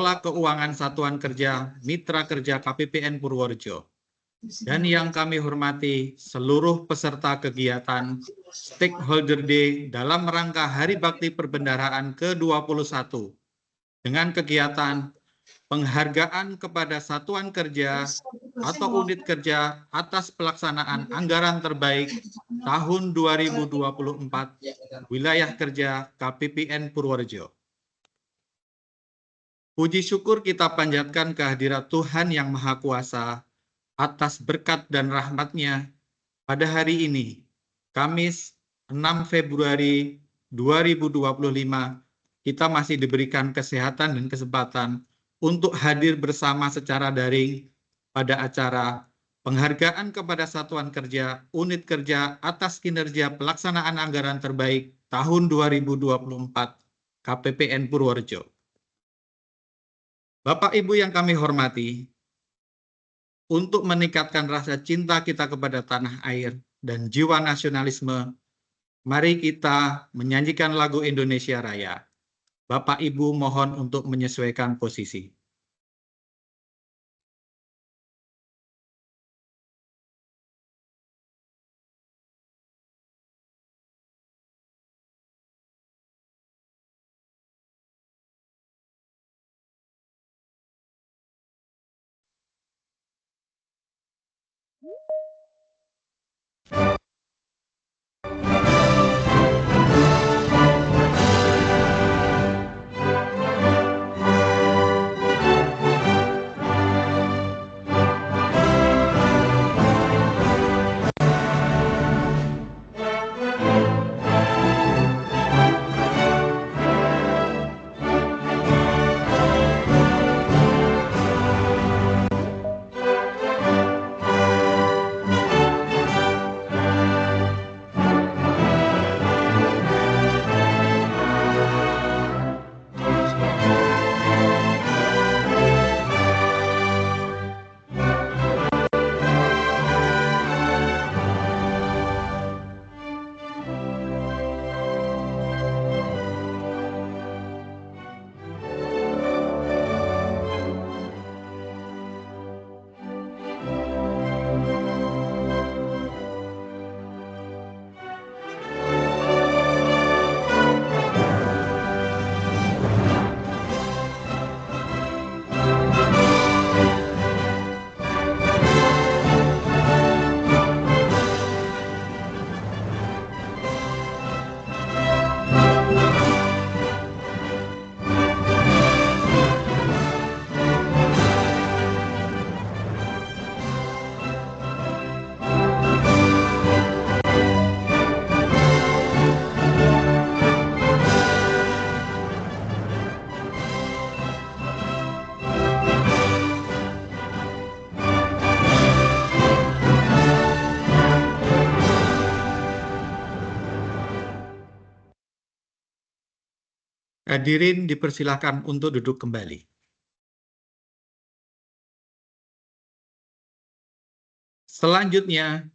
Kepala Keuangan Satuan Kerja Mitra Kerja KPPN Purworejo. Dan yang kami hormati seluruh peserta kegiatan Stakeholder Day dalam rangka Hari Bakti Perbendaharaan ke-21 dengan kegiatan penghargaan kepada satuan kerja atau unit kerja atas pelaksanaan anggaran terbaik tahun 2024 wilayah kerja KPPN Purworejo. Puji syukur kita panjatkan kehadirat Tuhan Yang Maha Kuasa atas berkat dan rahmat-Nya pada hari ini, Kamis 6 Februari 2025, kita masih diberikan kesehatan dan kesempatan untuk hadir bersama secara daring pada acara penghargaan kepada Satuan Kerja Unit Kerja atas kinerja pelaksanaan anggaran terbaik tahun 2024 KPPN Purworejo. Bapak Ibu yang kami hormati, untuk meningkatkan rasa cinta kita kepada tanah air dan jiwa nasionalisme, mari kita menyanyikan lagu Indonesia Raya. Bapak Ibu mohon untuk menyesuaikan posisi. Hadirin dipersilakan untuk duduk kembali. Selanjutnya,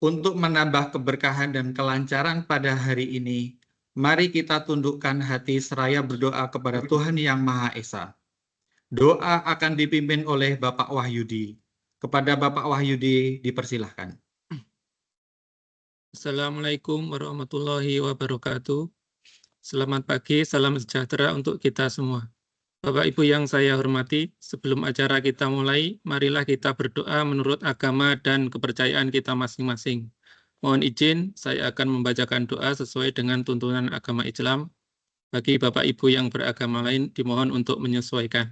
untuk menambah keberkahan dan kelancaran pada hari ini, mari kita tundukkan hati seraya berdoa kepada Tuhan Yang Maha Esa. Doa akan dipimpin oleh Bapak Wahyudi. Kepada Bapak Wahyudi dipersilahkan. Assalamualaikum warahmatullahi wabarakatuh. Selamat pagi, salam sejahtera untuk kita semua. Bapak Ibu yang saya hormati, sebelum acara kita mulai, marilah kita berdoa menurut agama dan kepercayaan kita masing-masing. Mohon izin, saya akan membacakan doa sesuai dengan tuntunan agama Islam. Bagi Bapak Ibu yang beragama lain, dimohon untuk menyesuaikan.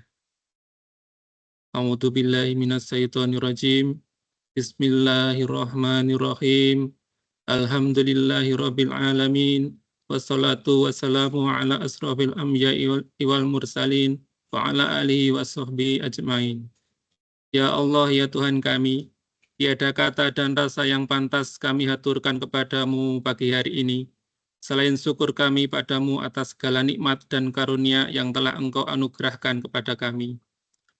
A'udzubillahi minasyaitonirrajim. Bismillahirrahmanirrahim. Alhamdulillahirabbil alamin. Wassalatu wassalamu ala asrofil anbiya'i wal mursalin wa ala alihi wa sahbihi ajmain. Ya Allah, ya Tuhan kami, tiada kata dan rasa yang pantas kami haturkan kepadamu pagi hari ini, selain syukur kami padamu atas segala nikmat dan karunia yang telah Engkau anugerahkan kepada kami,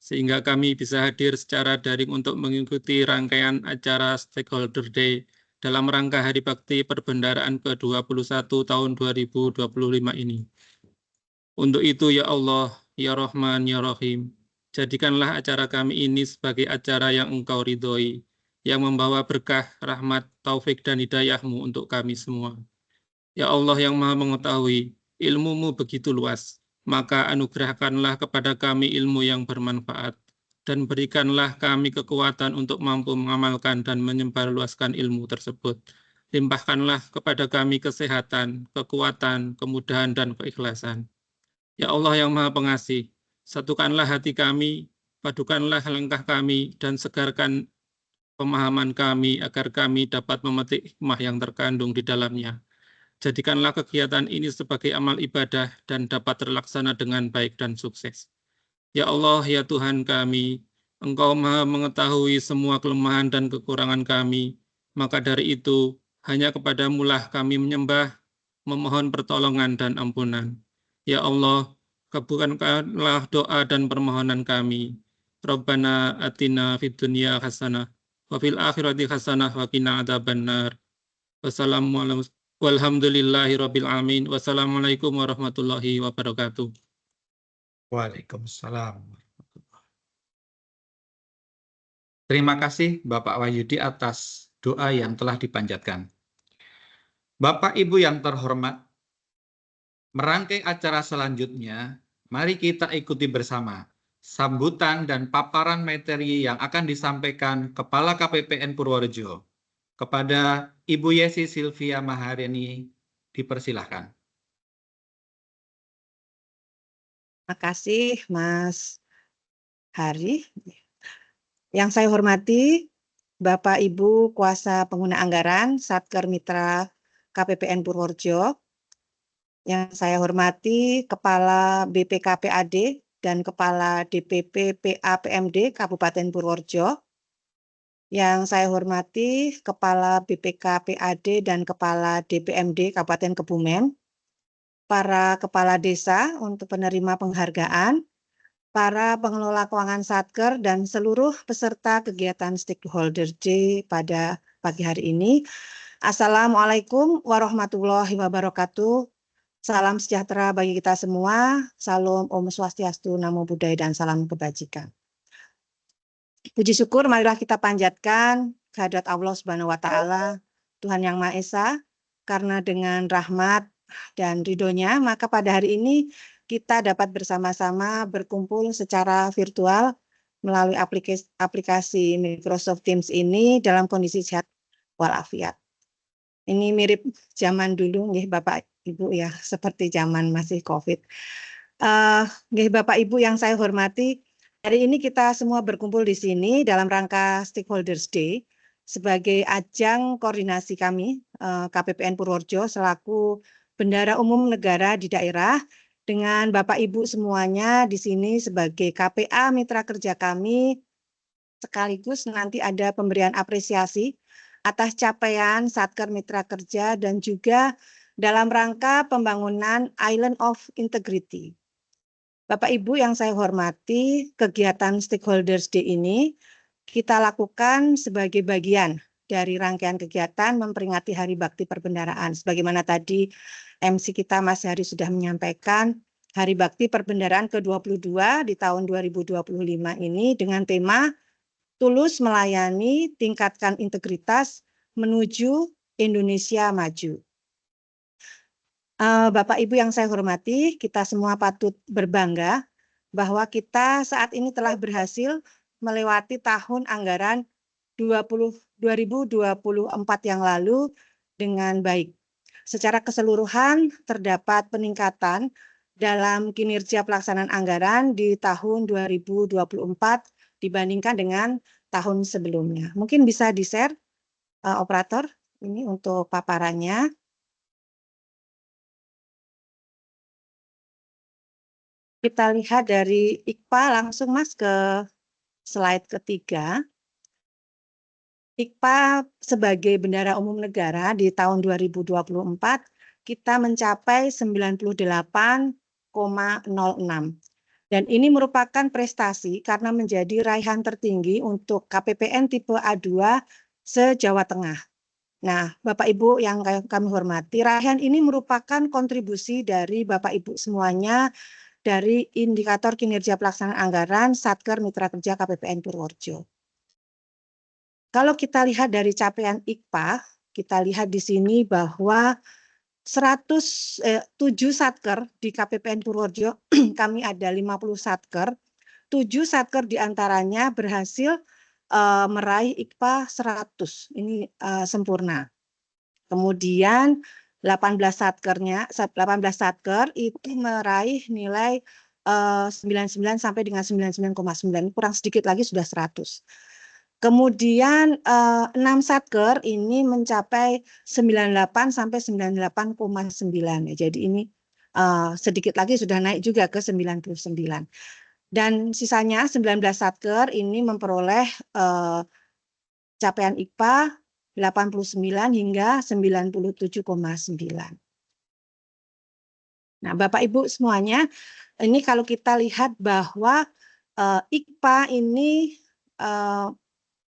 sehingga kami bisa hadir secara daring untuk mengikuti rangkaian acara Stakeholder Day dalam rangka Hari Bakti Perbendaharaan ke-21 tahun 2025 ini. Untuk itu, ya Allah, ya Rahman, ya Rahim. Jadikanlah acara kami ini sebagai acara yang Engkau ridhoi, yang membawa berkah, rahmat, taufik, dan hidayah-Mu untuk kami semua. Ya Allah yang Maha Mengetahui, ilmu-Mu begitu luas, maka anugerahkanlah kepada kami ilmu yang bermanfaat, dan berikanlah kami kekuatan untuk mampu mengamalkan dan menyebarluaskan ilmu tersebut. Limpahkanlah kepada kami kesehatan, kekuatan, kemudahan, dan keikhlasan. Ya Allah yang Maha Pengasih, satukanlah hati kami, padukanlah langkah kami, dan segarkan pemahaman kami agar kami dapat memetik hikmah yang terkandung di dalamnya. Jadikanlah kegiatan ini sebagai amal ibadah dan dapat terlaksana dengan baik dan sukses. Ya Allah, ya Tuhan kami, Engkau Maha mengetahui semua kelemahan dan kekurangan kami, maka dari itu hanya kepadamu-lah kami menyembah, memohon pertolongan dan ampunan. Ya Allah, kabulkanlah doa dan permohonan kami. Rabbana atina fid dunya hasanah wa fil akhirati hasanah wa qina adzabannar. Wassalamualaikum walhamdulillahirabbil alamin. Wassalamualaikum warahmatullahi wabarakatuh. Waalaikumsalam. Terima kasih Bapak Wahyudi atas doa yang telah dipanjatkan. Bapak Ibu yang terhormat, merangkai acara selanjutnya, mari kita ikuti bersama sambutan dan paparan materi yang akan disampaikan Kepala KPPN Purworejo. Kepada Ibu Yesi Silvia Maharani, dipersilahkan. Terima kasih Mas Hari. Yang saya hormati Bapak Ibu Kuasa Pengguna Anggaran Satker Mitra KPPN Purworejo. Yang saya hormati Kepala BPKPAD dan Kepala DPP PAPMD Kabupaten Purworejo. Yang saya hormati Kepala BPKPAD dan Kepala DPMD Kabupaten Kebumen, para Kepala Desa untuk penerima penghargaan, para pengelola keuangan Satker, dan seluruh peserta kegiatan Stakeholder Day pada pagi hari ini. Assalamualaikum warahmatullahi wabarakatuh. Salam sejahtera bagi kita semua. Salam Om Swastiastu, Namo Buddhaya, dan salam kebajikan. Puji syukur marilah kita panjatkan kehadirat Allah Subhanahu wa Ta'ala, Tuhan Yang Maha Esa, karena dengan rahmat dan ridhonya, maka pada hari ini kita dapat bersama-sama berkumpul secara virtual melalui aplikasi Microsoft Teams ini dalam kondisi sehat walafiat. Ini mirip zaman dulu, nggih Bapak Ibu ya, seperti zaman masih COVID. Nggih Bapak Ibu yang saya hormati, hari ini kita semua berkumpul di sini dalam rangka Stakeholders Day sebagai ajang koordinasi kami KPPN Purworejo selaku Bendahara Umum Negara di daerah dengan Bapak Ibu semuanya di sini sebagai KPA mitra kerja kami, sekaligus nanti ada pemberian apresiasi atas capaian Satker Mitra Kerja dan juga dalam rangka pembangunan Island of Integrity. Bapak Ibu yang saya hormati, kegiatan Stakeholders Day ini kita lakukan sebagai bagian dari rangkaian kegiatan memperingati Hari Bakti Perbendaharaan. Sebagaimana tadi MC kita Mas Hari sudah menyampaikan, Hari Bakti Perbendaharaan ke-22 di tahun 2025 ini dengan tema Tulus Melayani, Tingkatkan Integritas Menuju Indonesia Maju. Bapak Ibu yang saya hormati, kita semua patut berbangga bahwa kita saat ini telah berhasil melewati tahun anggaran 2024 yang lalu dengan baik. Secara keseluruhan terdapat peningkatan dalam kinerja pelaksanaan anggaran di tahun 2024 dibandingkan dengan tahun sebelumnya. Mungkin bisa di-share operator ini untuk paparannya. Kita lihat dari IKPA langsung Mas ke slide ketiga. IKPA sebagai Bendahara Umum Negara di tahun 2024 kita mencapai 98,06. Dan ini merupakan prestasi karena menjadi raihan tertinggi untuk KPPN tipe A2 se-Jawa Tengah. Nah, Bapak Ibu yang kami hormati, raihan ini merupakan kontribusi dari Bapak Ibu semuanya dari indikator kinerja pelaksanaan anggaran Satker Mitra Kerja KPPN Purworejo. Kalau kita lihat dari capaian IKPA, kita lihat di sini bahwa 107 satker di KPPN Purworejo, kami ada 50 satker, 7 satker diantaranya berhasil meraih IKPA 100, ini sempurna. Kemudian 18 satker itu meraih nilai 99 sampai dengan 99,9, kurang sedikit lagi sudah 100. Kemudian 6 satker ini mencapai 98 sampai 98,9. Jadi ini sedikit lagi sudah naik juga ke 99. Dan sisanya 19 satker ini memperoleh capaian IKPA 89 hingga 97,9. Nah, Bapak Ibu semuanya, ini kalau kita lihat bahwa IKPA ini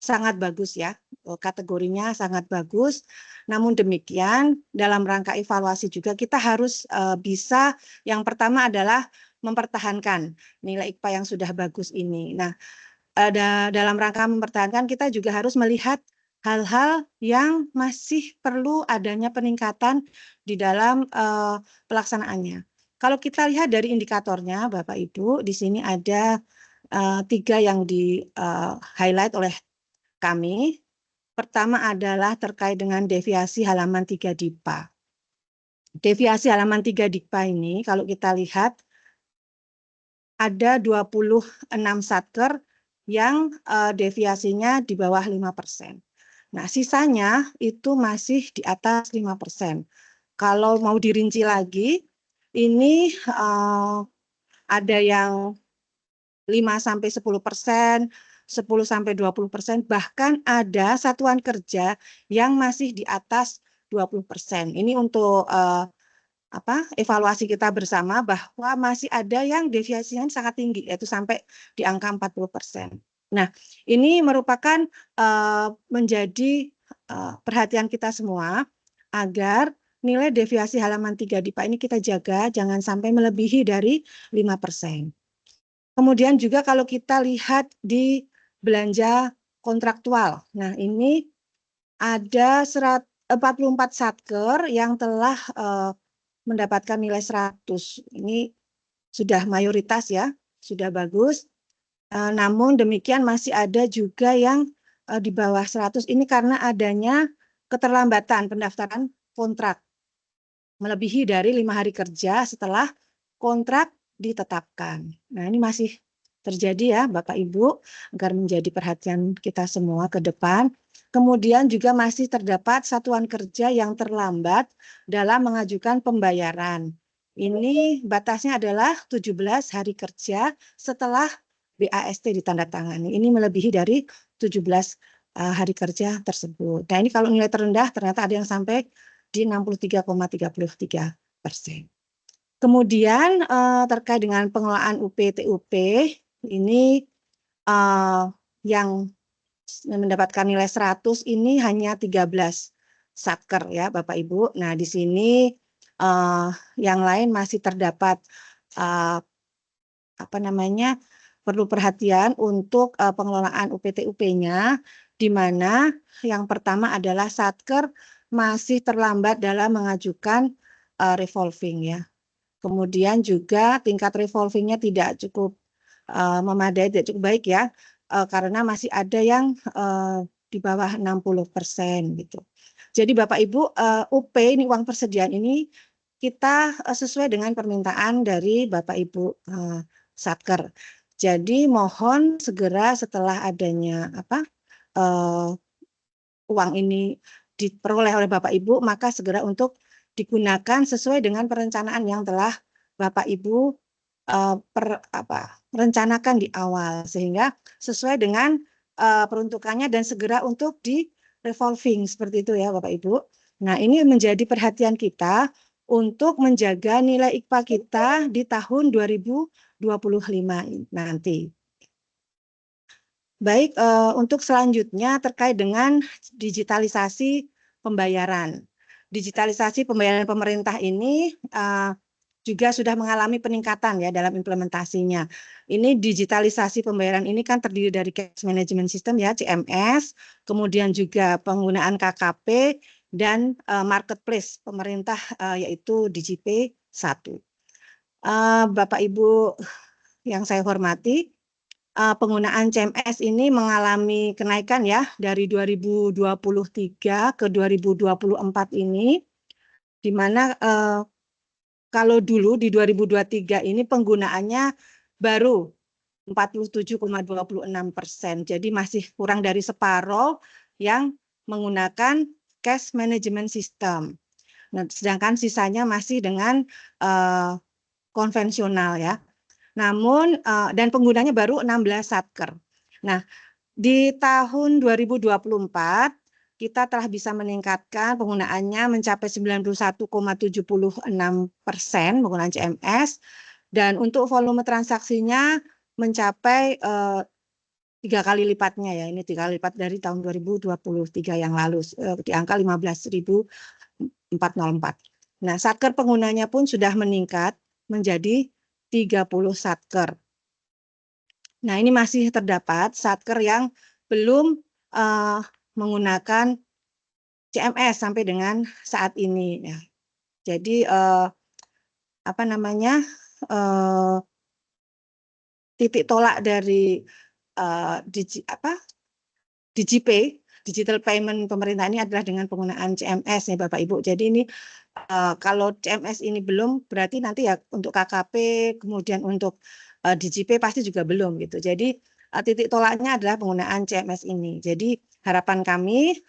sangat bagus ya, kategorinya sangat bagus. Namun demikian, dalam rangka evaluasi juga kita harus bisa, yang pertama adalah mempertahankan nilai IKPA yang sudah bagus ini. Nah, dalam rangka mempertahankan kita juga harus melihat hal-hal yang masih perlu adanya peningkatan di dalam pelaksanaannya. Kalau kita lihat dari indikatornya, Bapak Ibu, di sini ada 3 yang di highlight oleh kami. Pertama adalah terkait dengan deviasi halaman 3 DIPA. Deviasi halaman 3 DIPA ini kalau kita lihat ada 26 satker yang deviasinya di bawah 5%. Nah, sisanya itu masih di atas 5%. Kalau mau dirinci lagi, ini ada yang 5-10%, 10-20%, bahkan ada satuan kerja yang masih di atas 20%. Ini untuk evaluasi kita bersama bahwa masih ada yang deviasinya sangat tinggi, yaitu sampai di angka 40%. Nah, ini merupakan menjadi perhatian kita semua agar nilai deviasi halaman 3 DIPA ini kita jaga jangan sampai melebihi dari 5%. Kemudian juga kalau kita lihat di belanja kontraktual. Nah, ini ada 44 satker yang telah mendapatkan nilai 100. Ini sudah mayoritas ya, sudah bagus. Namun demikian masih ada juga yang di bawah 100. Ini karena adanya keterlambatan pendaftaran kontrak melebihi dari 5 hari kerja setelah kontrak ditetapkan. Nah, ini masih terjadi ya Bapak Ibu, agar menjadi perhatian kita semua ke depan. Kemudian juga masih terdapat satuan kerja yang terlambat dalam mengajukan pembayaran. Ini batasnya adalah 17 hari kerja setelah BAST ditandatangani. Ini melebihi dari 17 hari kerja tersebut. Nah, ini kalau nilai terendah ternyata ada yang sampai di 63,33%. Kemudian terkait dengan pengelolaan UP-TUP, ini yang mendapatkan nilai 100 ini hanya 13 satker ya Bapak Ibu. Nah, di sini yang lain masih terdapat perlu perhatian untuk pengelolaan UP-TUP-nya, di mana yang pertama adalah satker masih terlambat dalam mengajukan revolving ya. Kemudian juga tingkat revolvingnya tidak cukup memadai, tidak cukup baik ya, karena masih ada yang di bawah 60% gitu. Jadi Bapak Ibu, UP ini uang persediaan ini kita sesuai dengan permintaan dari Bapak Ibu satker. Jadi mohon segera setelah adanya uang ini diperoleh oleh Bapak Ibu, maka segera untuk digunakan sesuai dengan perencanaan yang telah Bapak Ibu rencanakan di awal, sehingga sesuai dengan peruntukannya dan segera untuk di revolving seperti itu ya Bapak Ibu. Nah, ini menjadi perhatian kita untuk menjaga nilai IKPA kita di tahun 2025 nanti. Baik, untuk selanjutnya terkait dengan digitalisasi pembayaran. Digitalisasi pembayaran pemerintah ini juga sudah mengalami peningkatan ya dalam implementasinya. Ini digitalisasi pembayaran ini kan terdiri dari cash management system ya, CMS, kemudian juga penggunaan KKP dan marketplace pemerintah yaitu DigiPay 1. Bapak Ibu yang saya hormati, penggunaan CMS ini mengalami kenaikan ya dari 2023 ke 2024 ini, di mana kalau dulu di 2023 ini penggunaannya baru 47,26%. Jadi masih kurang dari separuh yang menggunakan cash management system. Nah, sedangkan sisanya masih dengan konvensional ya. Namun dan penggunanya baru 16 satker. Nah, di tahun 2024 kita telah bisa meningkatkan penggunaannya mencapai 91,76% penggunaan CMS, dan untuk volume transaksinya mencapai 3 kali lipatnya ya, ini 3 kali lipat dari tahun 2023 yang lalu di angka 15.404. Nah, satker penggunanya pun sudah meningkat menjadi 30 satker. Nah, ini masih terdapat satker yang belum menggunakan CMS sampai dengan saat ini. Ya. Jadi titik tolak dari DigiPay, Digital Payment pemerintah ini adalah dengan penggunaan CMS ya Bapak Ibu. Jadi ini kalau CMS ini belum, berarti nanti ya untuk KKP, kemudian untuk DigiPay pasti juga belum gitu. Jadi titik tolaknya adalah penggunaan CMS ini. Jadi harapan kami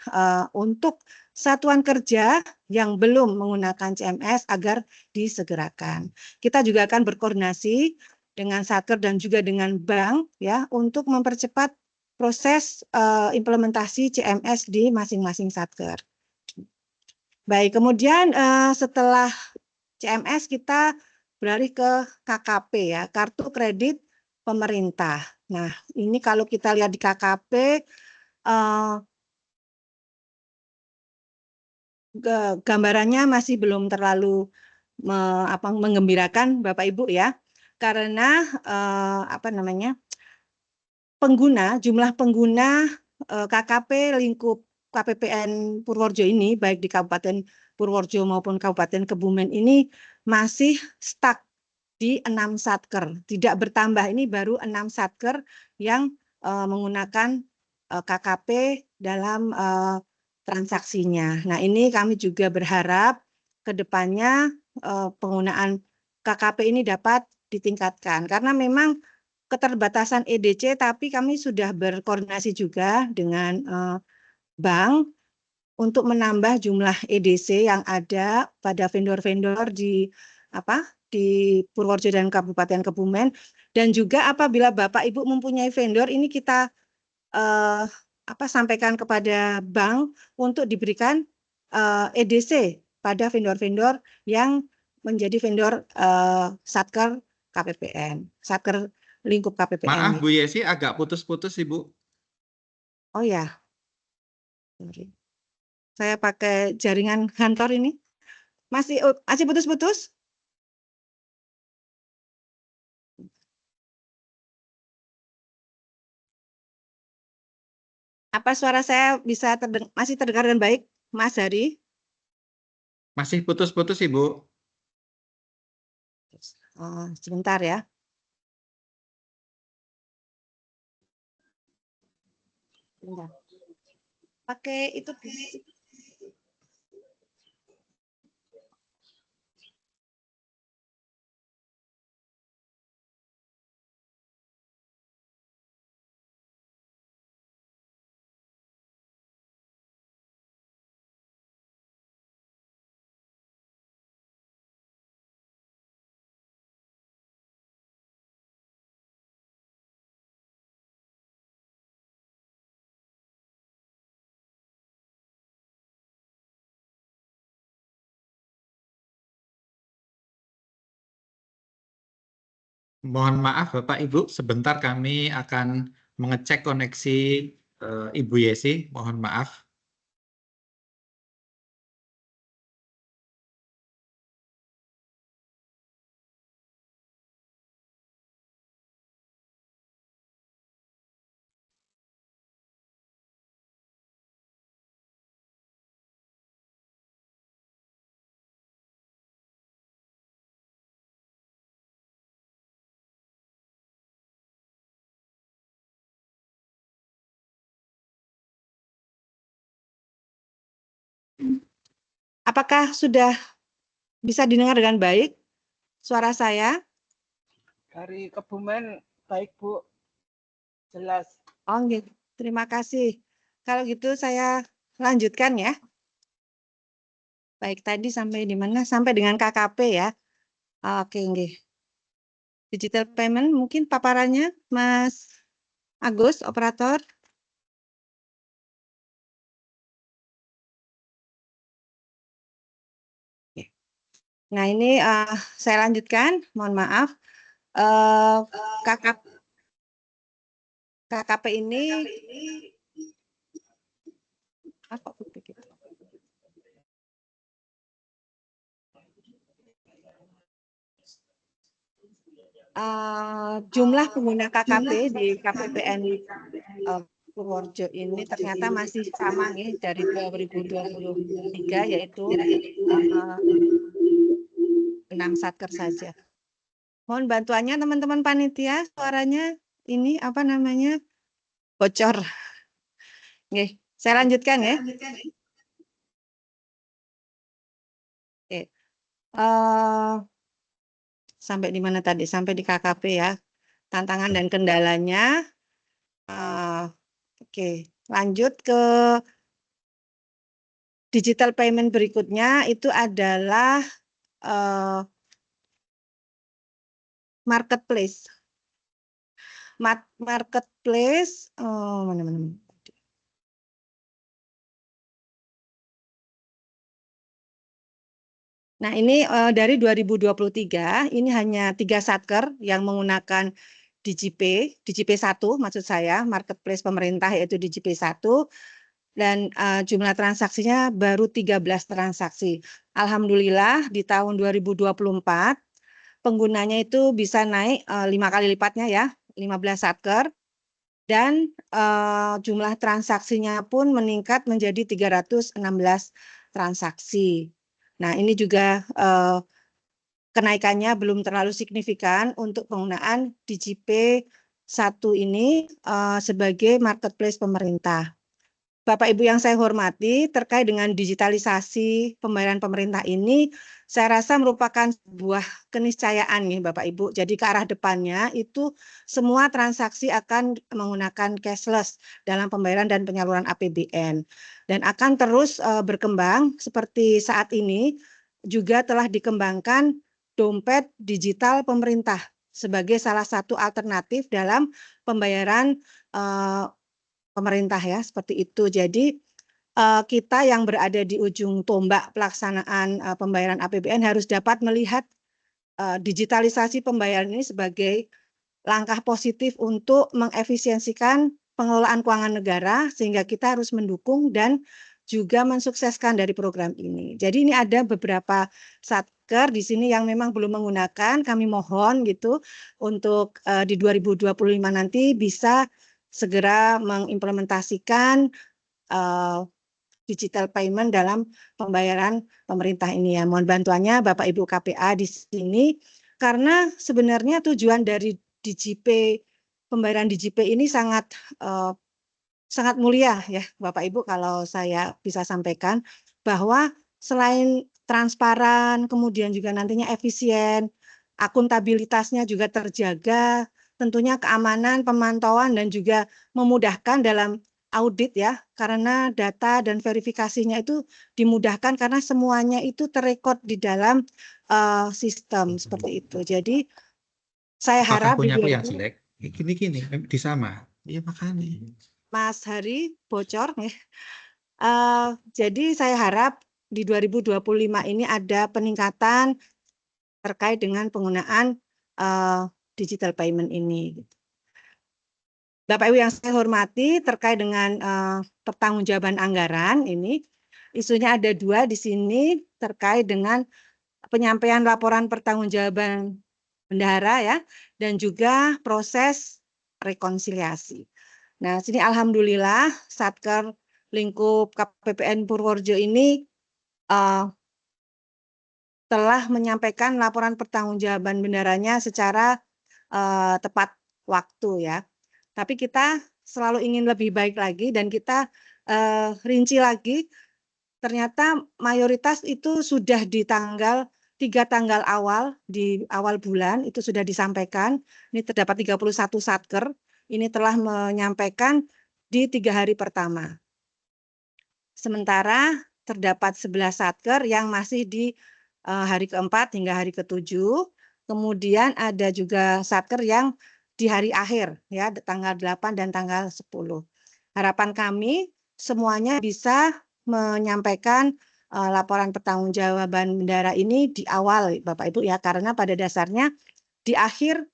untuk satuan kerja yang belum menggunakan CMS agar disegerakan. Kita juga akan berkoordinasi dengan Satker dan juga dengan bank ya untuk mempercepat proses implementasi CMS di masing-masing Satker. Baik, kemudian setelah CMS kita beralih ke KKP ya, kartu kredit pemerintah. Nah, ini kalau kita lihat di KKP gambarannya masih belum terlalu menggembirakan Bapak Ibu ya, karena jumlah pengguna KKP lingkup KPPN Purworejo ini, baik di Kabupaten Purworejo maupun Kabupaten Kebumen ini masih stuck di 6 satker, tidak bertambah. Ini baru 6 satker yang menggunakan KKP dalam transaksinya. Nah, ini kami juga berharap ke depannya penggunaan KKP ini dapat ditingkatkan, karena memang keterbatasan EDC, tapi kami sudah berkoordinasi juga dengan bank untuk menambah jumlah EDC yang ada pada vendor-vendor di Purworejo dan Kabupaten Kebumen, dan juga apabila Bapak Ibu mempunyai vendor ini kita sampaikan kepada bank untuk diberikan EDC pada vendor-vendor yang menjadi vendor Satker KPPN, Satker lingkup KPPN. Maaf Bu Yesi, agak putus-putus Ibu. Oh ya, sorry. Saya pakai jaringan kantor ini. Masih putus-putus? Apa suara saya bisa masih terdengar dengan baik, Mas Hari? Masih putus-putus Ibu. Sebentar ya. Bentar. Pakai itu. Mohon maaf Bapak Ibu, sebentar kami akan mengecek koneksi Ibu Yesi. Mohon maaf. Apakah sudah bisa didengar dengan baik suara saya? Dari Kebumen, baik Bu, jelas. Oh, gitu. Terima kasih. Kalau gitu saya lanjutkan ya. Baik, tadi sampai di mana? Sampai dengan KKP ya. Oke, nggih. Digital payment mungkin paparannya Mas Agus, operator. Oke. Nah, ini saya lanjutkan, mohon maaf. KKP ini apa begitu? Jumlah pengguna KKP di KPPN Purworejo ini ternyata masih sama nih dari 2023, yaitu 6 satker saja. Mohon bantuannya teman-teman panitia, suaranya ini apa namanya bocor. Oke, saya lanjutkan ya. Oke. Sampai di mana tadi? Sampai di KKP ya. Tantangan dan kendalanya. Oke, lanjut ke digital payment berikutnya itu adalah marketplace. Marketplace, mana-mana. Nah, ini dari 2023, ini hanya 3 satker yang menggunakan DigiPay 1 maksud saya, marketplace pemerintah yaitu DigiPay 1, dan jumlah transaksinya baru 13 transaksi. Alhamdulillah di tahun 2024, penggunanya itu bisa naik 5 kali lipatnya ya, 15 satker, dan jumlah transaksinya pun meningkat menjadi 316 transaksi. Nah, ini juga kenaikannya belum terlalu signifikan untuk penggunaan DigiPay 1 ini sebagai marketplace pemerintah. Bapak Ibu yang saya hormati, terkait dengan digitalisasi pembayaran pemerintah ini, saya rasa merupakan sebuah keniscayaan nih Bapak Ibu. Jadi ke arah depannya itu semua transaksi akan menggunakan cashless dalam pembayaran dan penyaluran APBN. Dan akan terus berkembang seperti saat ini juga telah dikembangkan dompet digital pemerintah sebagai salah satu alternatif dalam pembayaran pemerintah ya, seperti itu. Jadi kita yang berada di ujung tombak pelaksanaan pembayaran APBN harus dapat melihat digitalisasi pembayaran ini sebagai langkah positif untuk mengefisiensikan pengelolaan keuangan negara, sehingga kita harus mendukung dan juga mensukseskan dari program ini. Jadi ini ada beberapa satker di sini yang memang belum menggunakan, kami mohon gitu untuk di 2025 nanti bisa segera mengimplementasikan digital payment dalam pembayaran pemerintah ini ya. Mohon bantuannya Bapak Ibu KPA di sini, karena sebenarnya tujuan dari DigiPay, pembayaran DigiPay ini sangat mulia ya Bapak Ibu, kalau saya bisa sampaikan bahwa selain transparan, kemudian juga nantinya efisien, akuntabilitasnya juga terjaga, tentunya keamanan, pemantauan, dan juga memudahkan dalam audit ya, karena data dan verifikasinya itu dimudahkan karena semuanya itu terekod di dalam sistem seperti itu. Jadi saya Apakah harap punya aku yang jelek? Gini-gini, di sama. Iya makanya. Mas Hari bocor nih. Jadi saya harap di 2025 ini ada peningkatan terkait dengan penggunaan digital payment ini. Bapak Ibu yang saya hormati, terkait dengan pertanggungjawaban anggaran ini, isunya ada 2 di sini terkait dengan penyampaian laporan pertanggungjawaban bendahara ya, dan juga proses rekonsiliasi. Nah, sini alhamdulillah Satker lingkup KPPN Purworejo ini telah menyampaikan laporan pertanggungjawaban bendaharanya secara tepat waktu ya. Tapi kita selalu ingin lebih baik lagi, dan kita rinci lagi ternyata mayoritas itu sudah di tanggal 3 tanggal awal, di awal bulan itu sudah disampaikan. Ini terdapat 31 satker, ini telah menyampaikan di 3 hari pertama. Sementara terdapat 11 satker yang masih di hari keempat hingga hari ketujuh. Kemudian ada juga satker yang di hari akhir, ya, tanggal 8 dan tanggal 10. Harapan kami semuanya bisa menyampaikan laporan pertanggungjawaban bendara ini di awal, Bapak Ibu, ya, karena pada dasarnya di akhir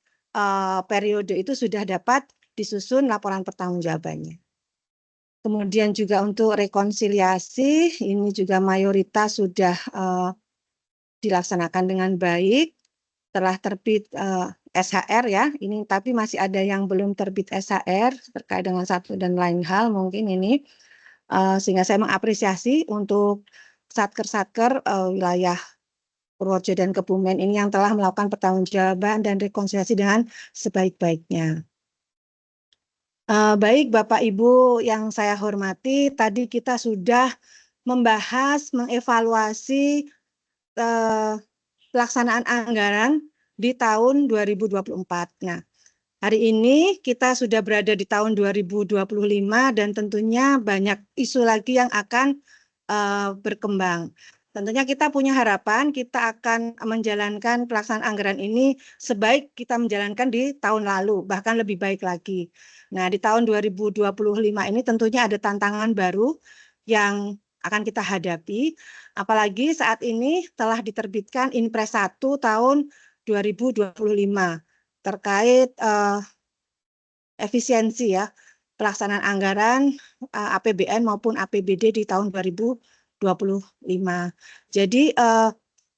periode itu sudah dapat disusun laporan pertanggungjawabannya. Kemudian juga untuk rekonsiliasi, ini juga mayoritas sudah dilaksanakan dengan baik, telah terbit SHR, ya, ini tapi masih ada yang belum terbit SHR terkait dengan satu dan lain hal mungkin ini, sehingga saya mengapresiasi untuk satker-satker wilayah Purworejo dan Kebumen ini yang telah melakukan pertanggungjawaban dan rekonsiliasi dengan sebaik-baiknya. Baik Bapak Ibu yang saya hormati, tadi kita sudah membahas, mengevaluasi pelaksanaan anggaran di tahun 2024. Nah, hari ini kita sudah berada di tahun 2025 dan tentunya banyak isu lagi yang akan berkembang. Tentunya kita punya harapan kita akan menjalankan pelaksanaan anggaran ini sebaik kita menjalankan di tahun lalu, bahkan lebih baik lagi. Nah, di tahun 2025 ini tentunya ada tantangan baru yang akan kita hadapi, apalagi saat ini telah diterbitkan Inpres 1 tahun 2025 terkait efisiensi, ya, pelaksanaan anggaran APBN maupun APBD di tahun 2025. Jadi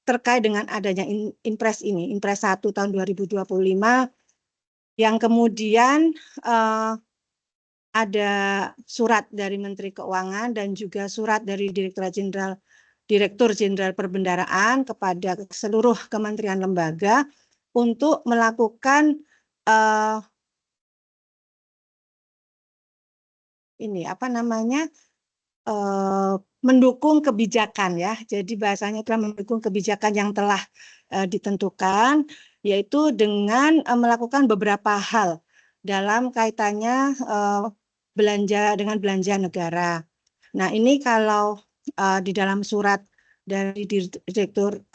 terkait dengan adanya Inpres ini, Inpres 1 tahun 2025, yang kemudian ada surat dari Menteri Keuangan dan juga surat dari Direktur Jenderal Perbendaraan kepada seluruh kementerian lembaga untuk melakukan mendukung kebijakan, ya. Jadi bahasanya telah mendukung kebijakan yang telah ditentukan, yaitu dengan melakukan beberapa hal dalam kaitannya belanja negara. Nah, ini kalau di dalam surat dari Direktur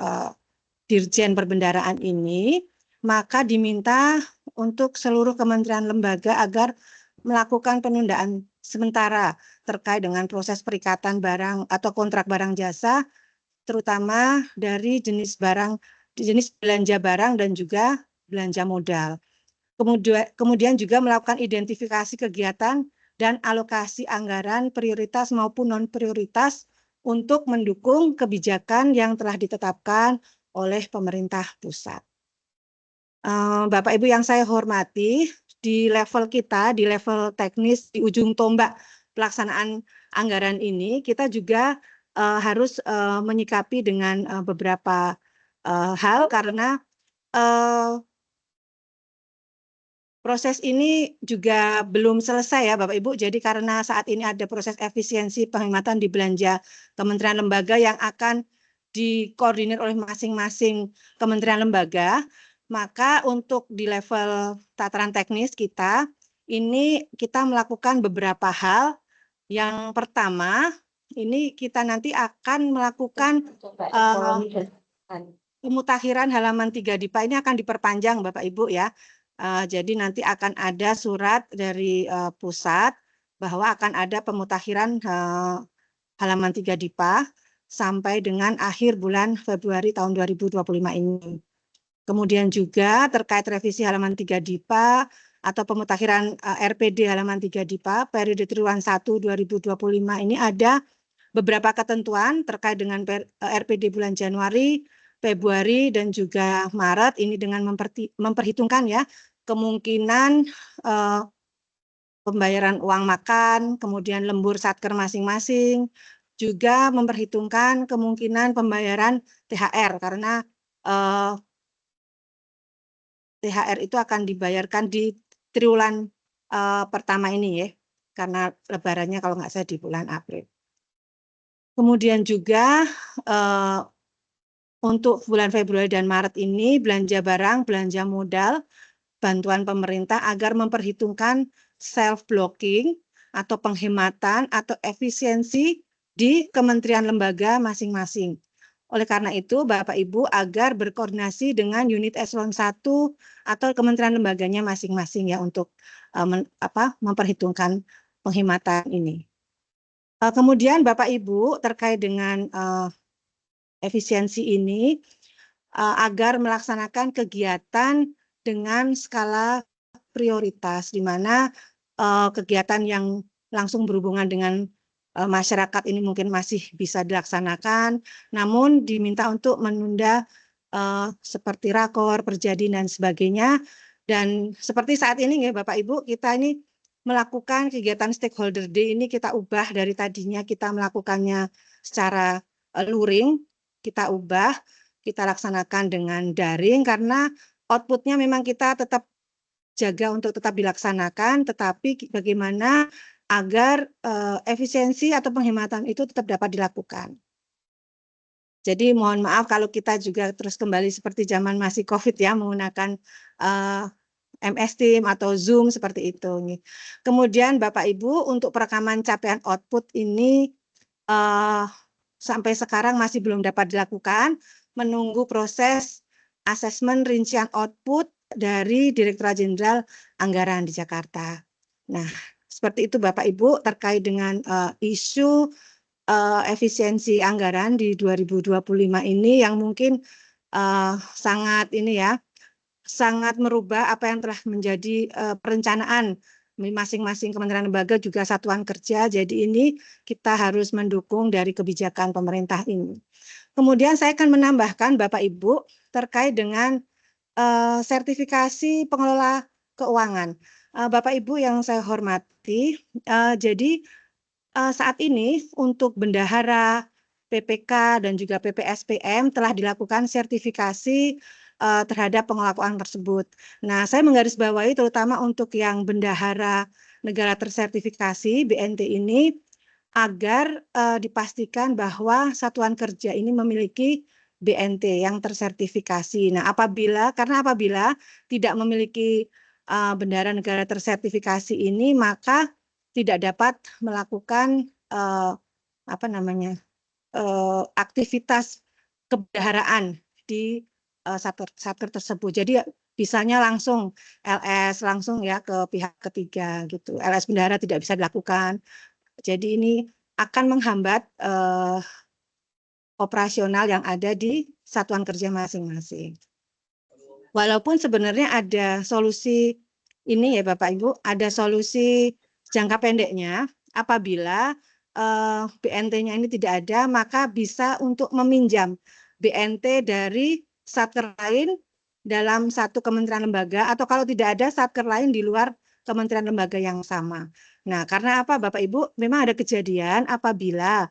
Dirjen Perbendaraan ini, maka diminta untuk seluruh kementerian lembaga agar melakukan penundaan sementara terkait dengan proses perikatan barang atau kontrak barang jasa, terutama dari jenis belanja barang dan juga belanja modal. Kemudian juga melakukan identifikasi kegiatan dan alokasi anggaran prioritas maupun non-prioritas untuk mendukung kebijakan yang telah ditetapkan oleh pemerintah pusat. Bapak Ibu yang saya hormati, di level kita, di level teknis, di ujung tombak pelaksanaan anggaran ini, kita juga harus menyikapi dengan beberapa hal karena proses ini juga belum selesai, ya Bapak Ibu. Jadi karena saat ini ada proses efisiensi penghematan di belanja kementerian lembaga yang akan dikoordinir oleh masing-masing kementerian lembaga, maka untuk di level tataran teknis kita, ini kita melakukan beberapa hal. Yang pertama, ini kita nanti akan melakukan pemutakhiran halaman 3 DIPA ini akan diperpanjang Bapak Ibu, ya. Jadi nanti akan ada surat dari pusat bahwa akan ada pemutakhiran halaman 3 DIPA sampai dengan akhir bulan Februari tahun 2025 ini. Kemudian juga terkait revisi halaman 3 DIPA atau pemutakhiran RPD halaman 3 DIPA periode triwulan 1 2025 ini ada beberapa ketentuan terkait dengan RPD bulan Januari, Februari, dan juga Maret ini dengan memperhitungkan, ya, kemungkinan pembayaran uang makan, kemudian lembur satker masing-masing, juga memperhitungkan kemungkinan pembayaran THR karena THR itu akan dibayarkan di triwulan pertama ini, ya, karena lebarannya kalau nggak salah di bulan April. Kemudian juga untuk bulan Februari dan Maret ini belanja barang, belanja modal, bantuan pemerintah agar memperhitungkan self-blocking atau penghematan atau efisiensi di kementerian lembaga masing-masing. Oleh karena itu, Bapak Ibu agar berkoordinasi dengan unit eselon 1 atau kementerian lembaganya masing-masing ya untuk memperhitungkan penghematan ini. Kemudian Bapak Ibu terkait dengan efisiensi ini agar melaksanakan kegiatan dengan skala prioritas, di mana kegiatan yang langsung berhubungan dengan masyarakat ini mungkin masih bisa dilaksanakan, namun diminta untuk menunda seperti rakor, perjadi, dan sebagainya. Dan seperti saat ini ya Bapak Ibu, kita ini melakukan kegiatan stakeholder day ini kita ubah dari tadinya kita melakukannya secara luring, kita ubah, kita laksanakan dengan daring karena outputnya memang kita tetap jaga untuk tetap dilaksanakan, tetapi bagaimana agar efisiensi atau penghematan itu tetap dapat dilakukan. Jadi mohon maaf kalau kita juga terus kembali seperti zaman masih COVID ya, menggunakan MS Team atau Zoom seperti itu. Kemudian Bapak Ibu untuk perekaman capaian output ini sampai sekarang masih belum dapat dilakukan, menunggu proses asesmen rincian output dari Direktorat Jenderal Anggaran di Jakarta. Nah, seperti itu Bapak Ibu terkait dengan isu efisiensi anggaran di 2025 ini yang mungkin sangat ini ya, sangat merubah apa yang telah menjadi perencanaan masing-masing kementerian lembaga juga satuan kerja. Jadi ini kita harus mendukung dari kebijakan pemerintah ini. Kemudian saya akan menambahkan Bapak Ibu terkait dengan sertifikasi pengelola keuangan. Bapak Ibu yang saya hormati, jadi saat ini untuk bendahara, PPK dan juga PPSPM telah dilakukan sertifikasi terhadap pengelola keuangan tersebut. Nah, saya menggarisbawahi terutama untuk yang bendahara negara tersertifikasi BNT ini agar dipastikan bahwa satuan kerja ini memiliki BNT yang tersertifikasi. Nah, apabila tidak memiliki bendahara negara tersertifikasi ini, maka tidak dapat melakukan aktivitas kebendaharaan di satker tersebut. Jadi bisanya langsung LS langsung ya ke pihak ketiga gitu. LS bendahara tidak bisa dilakukan. Jadi ini akan menghambat operasional yang ada di satuan kerja masing-masing. Walaupun sebenarnya ada solusi ini ya Bapak Ibu, ada solusi jangka pendeknya apabila BNT-nya ini tidak ada, maka bisa untuk meminjam BNT dari satker lain dalam satu kementerian lembaga, atau kalau tidak ada satker lain di luar kementerian lembaga yang sama. Nah, karena apa Bapak Ibu? Memang ada kejadian apabila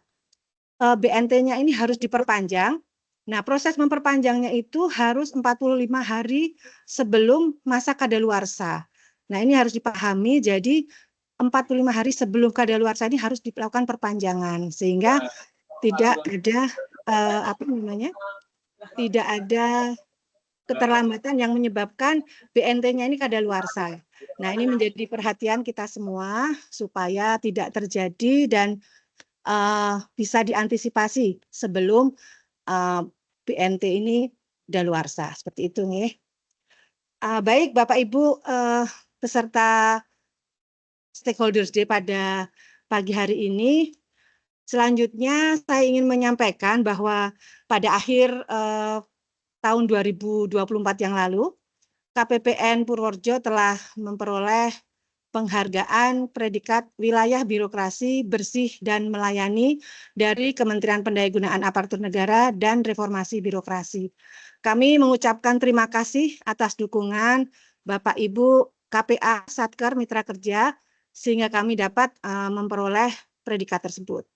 BNT-nya ini harus diperpanjang. Nah, proses memperpanjangnya itu harus 45 hari sebelum masa kadaluarsa. Nah, ini harus dipahami, jadi 45 hari sebelum kadaluarsa ini harus dilakukan perpanjangan, sehingga tidak ada tidak ada keterlambatan yang menyebabkan BNT-nya ini kadaluarsa. Nah, ini menjadi perhatian kita semua supaya tidak terjadi dan bisa diantisipasi sebelum BNT ini daluarsa. Seperti itu nih. Baik Bapak Ibu peserta Stakeholders Day pada pagi hari ini. Selanjutnya saya ingin menyampaikan bahwa pada akhir tahun 2024 yang lalu, KPPN Purworejo telah memperoleh penghargaan predikat wilayah birokrasi bersih dan melayani dari Kementerian Pendayagunaan Aparatur Negara dan Reformasi Birokrasi. Kami mengucapkan terima kasih atas dukungan Bapak Ibu KPA Satker Mitra Kerja sehingga kami dapat memperoleh predikat tersebut.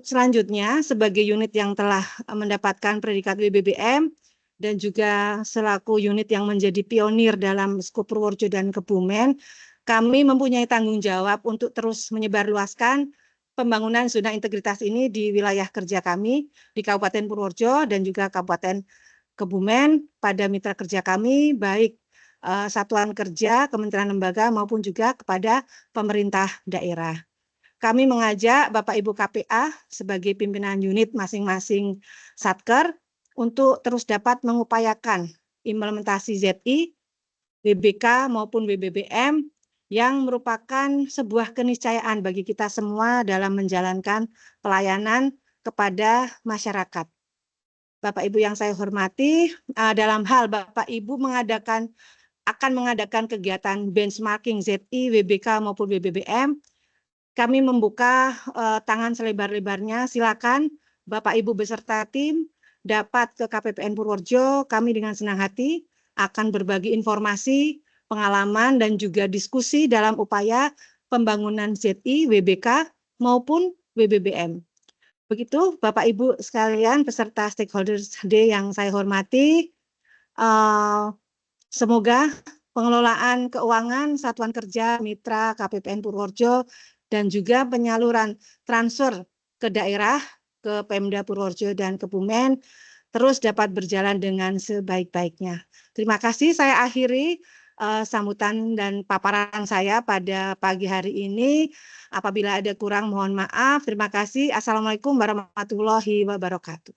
Selanjutnya, sebagai unit yang telah mendapatkan predikat WBBM dan juga selaku unit yang menjadi pionir dalam skup Purworejo dan Kebumen, kami mempunyai tanggung jawab untuk terus menyebarluaskan pembangunan zona integritas ini di wilayah kerja kami di Kabupaten Purworejo dan juga Kabupaten Kebumen pada mitra kerja kami, baik satuan kerja, kementerian lembaga maupun juga kepada pemerintah daerah. Kami mengajak Bapak Ibu KPA sebagai pimpinan unit masing-masing Satker untuk terus dapat mengupayakan implementasi ZI, WBK maupun WBBM yang merupakan sebuah keniscayaan bagi kita semua dalam menjalankan pelayanan kepada masyarakat. Bapak Ibu yang saya hormati, dalam hal Bapak Ibu akan mengadakan kegiatan benchmarking ZI, WBK maupun WBBM, kami membuka tangan selebar-lebarnya. Silakan Bapak Ibu beserta tim dapat ke KPPN Purworejo. Kami dengan senang hati akan berbagi informasi, pengalaman, dan juga diskusi dalam upaya pembangunan ZI, WBK, maupun WBBM. Begitu Bapak Ibu sekalian peserta Stakeholders Day yang saya hormati, semoga pengelolaan keuangan Satuan Kerja Mitra KPPN Purworejo dan juga penyaluran transfer ke daerah, ke Pemda Purworejo dan Kebumen terus dapat berjalan dengan sebaik-baiknya. Terima kasih, saya akhiri sambutan dan paparan saya pada pagi hari ini. Apabila ada kurang mohon maaf. Terima kasih. Assalamualaikum warahmatullahi wabarakatuh.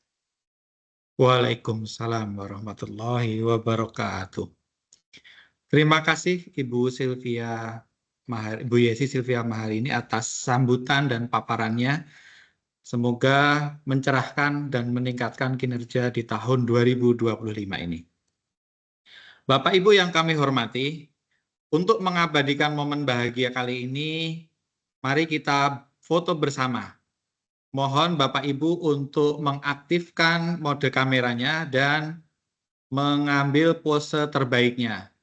Waalaikumsalam warahmatullahi wabarakatuh. Terima kasih Ibu Yesi Silvia Maharini atas sambutan dan paparannya. Semoga mencerahkan dan meningkatkan kinerja di tahun 2025 ini. Bapak Ibu yang kami hormati, untuk mengabadikan momen bahagia kali ini, mari kita foto bersama. Mohon Bapak Ibu untuk mengaktifkan mode kameranya dan mengambil pose terbaiknya.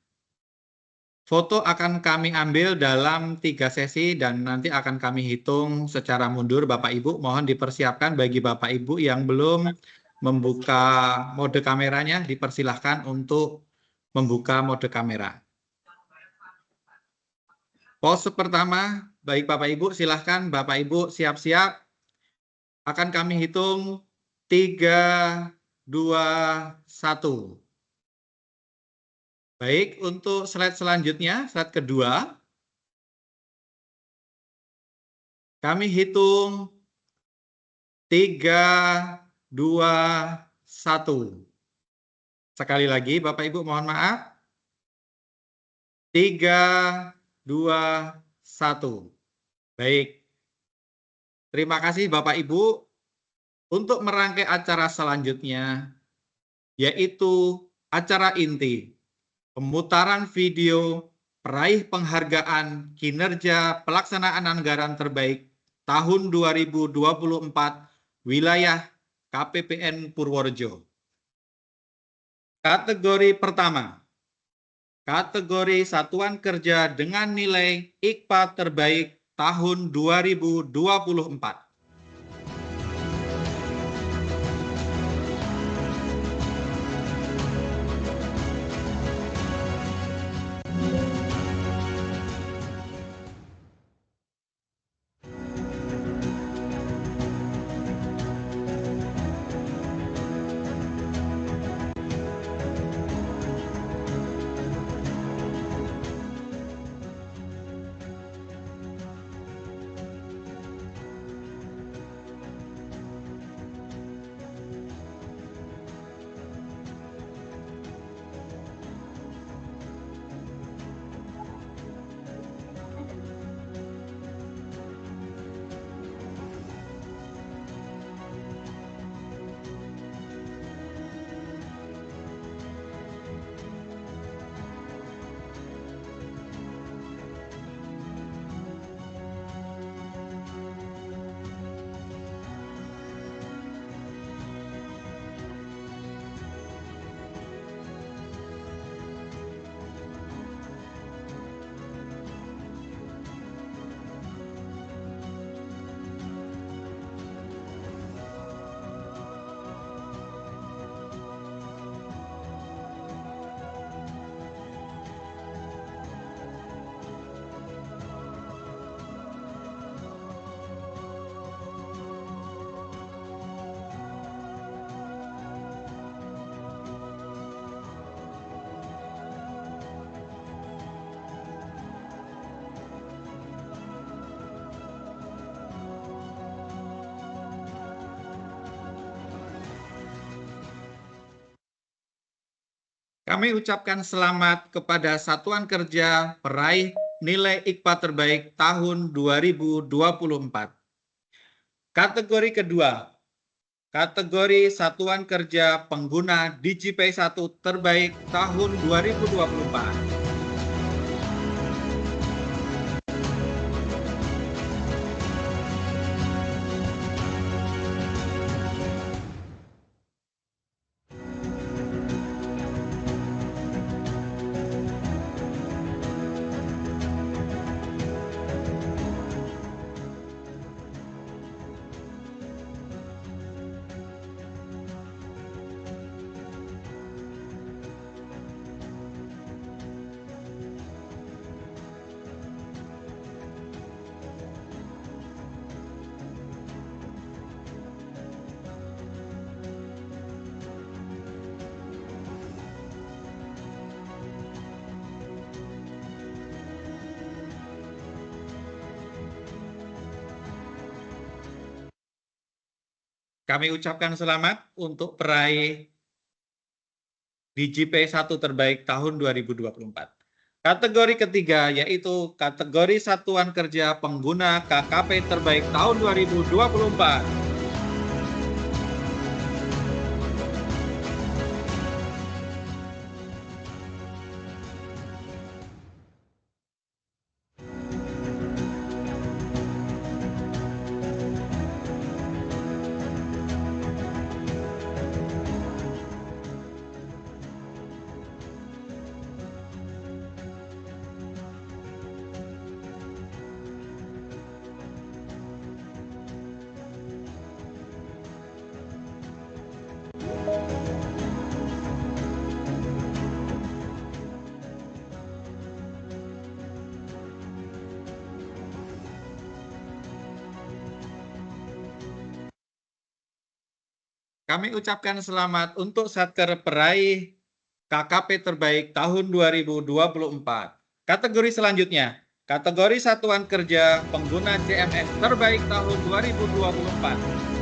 Foto akan kami ambil dalam 3 sesi dan nanti akan kami hitung secara mundur. Bapak Ibu mohon dipersiapkan. Bagi Bapak Ibu yang belum membuka mode kameranya, dipersilahkan untuk membuka mode kamera. Pose pertama, baik Bapak Ibu silahkan. Bapak Ibu siap-siap. Akan kami hitung 3, 2, 1. Baik, untuk slide selanjutnya, slide kedua. Kami hitung 3, 2, 1. Sekali lagi, Bapak Ibu mohon maaf. 3, 2, 1. Baik. Terima kasih Bapak Ibu. Untuk merangkai acara selanjutnya, yaitu acara inti, pemutaran video peraih penghargaan kinerja pelaksanaan anggaran terbaik tahun 2024 wilayah KPPN Purworejo. Kategori pertama, kategori satuan kerja dengan nilai IKPA terbaik tahun 2024. Kami ucapkan selamat kepada Satuan Kerja peraih nilai IKPA terbaik tahun 2024. Kategori kedua, kategori Satuan Kerja Pengguna DigiPay 1 terbaik tahun 2024. Kami ucapkan selamat untuk peraih DigiPay 1 terbaik tahun 2024. Kategori ketiga yaitu kategori Satuan Kerja Pengguna KKP terbaik tahun 2024. Kami ucapkan selamat untuk Satker peraih KKP terbaik tahun 2024. Kategori selanjutnya, kategori Satuan Kerja Pengguna CMS terbaik tahun 2024.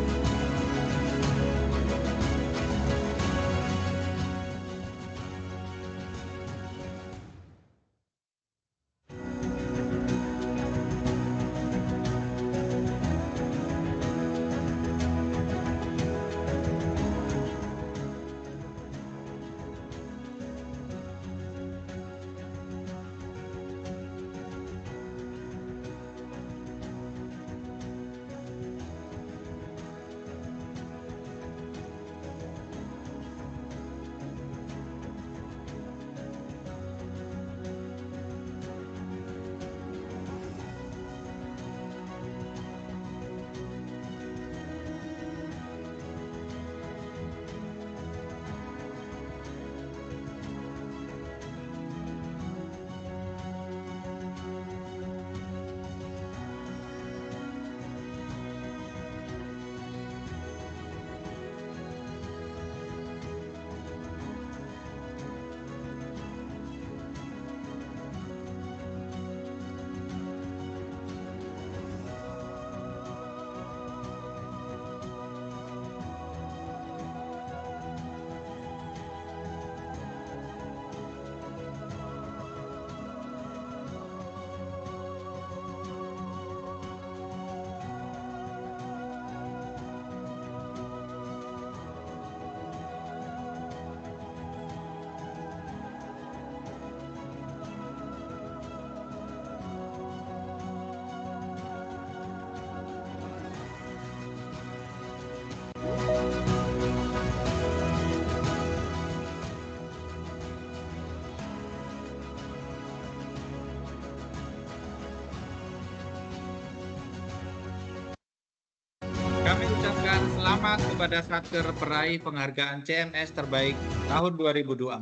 Kami ucapkan selamat kepada Satker peraih penghargaan CMS terbaik tahun 2024.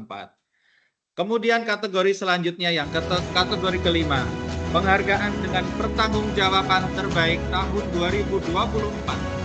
Kemudian kategori selanjutnya yang kategori kelima, penghargaan dengan pertanggungjawaban terbaik tahun 2024.